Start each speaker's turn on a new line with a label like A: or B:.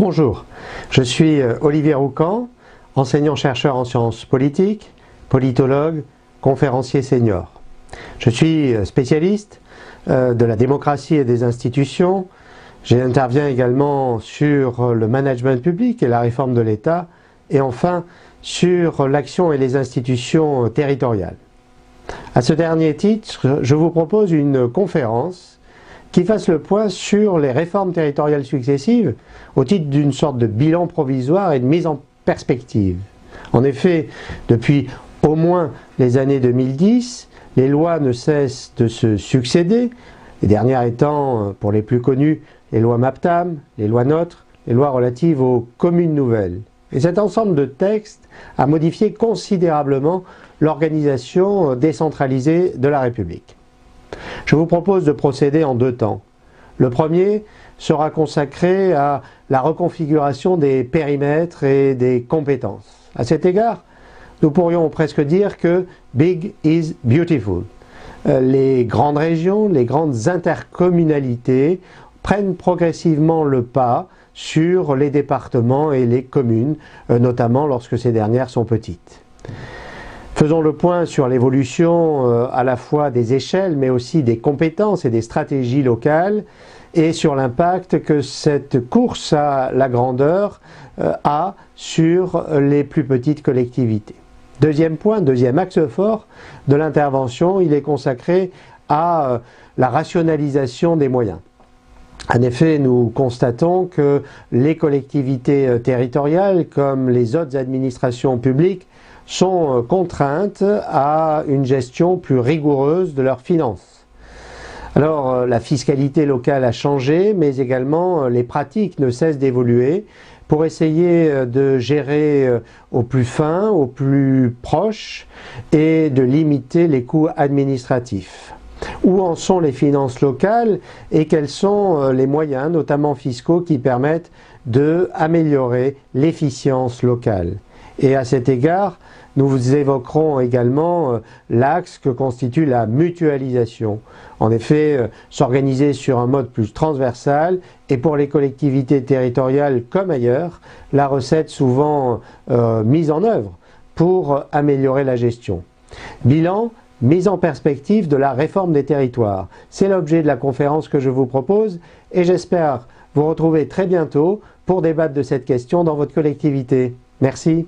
A: Bonjour, je suis Olivier Roucan, enseignant-chercheur en sciences politiques, politologue, conférencier senior. Je suis spécialiste de la démocratie et des institutions. J'interviens également sur le management public et la réforme de l'État, et enfin sur l'action et les institutions territoriales. À ce dernier titre, je vous propose une conférence qui fasse le point sur les réformes territoriales successives au titre d'une sorte de bilan provisoire et de mise en perspective. En effet, depuis au moins les années 2010, les lois ne cessent de se succéder, les dernières étant, pour les plus connues, les lois MAPTAM, les lois NOTRe, les lois relatives aux communes nouvelles. Et cet ensemble de textes a modifié considérablement l'organisation décentralisée de la République. Je vous propose de procéder en deux temps. Le premier sera consacré à la reconfiguration des périmètres et des compétences. À cet égard, nous pourrions presque dire que Big is Beautiful. Les grandes régions, les grandes intercommunalités prennent progressivement le pas sur les départements et les communes, notamment lorsque ces dernières sont petites. Faisons le point sur l'évolution à la fois des échelles, mais aussi des compétences et des stratégies locales, et sur l'impact que cette course à la grandeur a sur les plus petites collectivités. Deuxième point, deuxième axe fort de l'intervention, il est consacré à la rationalisation des moyens. En effet, nous constatons que les collectivités territoriales, comme les autres administrations publiques, sont contraintes à une gestion plus rigoureuse de leurs finances. Alors, la fiscalité locale a changé, mais également les pratiques ne cessent d'évoluer pour essayer de gérer au plus fin, au plus proche et de limiter les coûts administratifs. Où en sont les finances locales et quels sont les moyens, notamment fiscaux, qui permettent d'améliorer l'efficience locale? Et à cet égard, nous évoquerons également l'axe que constitue la mutualisation. En effet, s'organiser sur un mode plus transversal et pour les collectivités territoriales comme ailleurs, la recette souvent mise en œuvre pour améliorer la gestion. Bilan, mise en perspective de la réforme des territoires. C'est l'objet de la conférence que je vous propose et j'espère vous retrouver très bientôt pour débattre de cette question dans votre collectivité. Merci.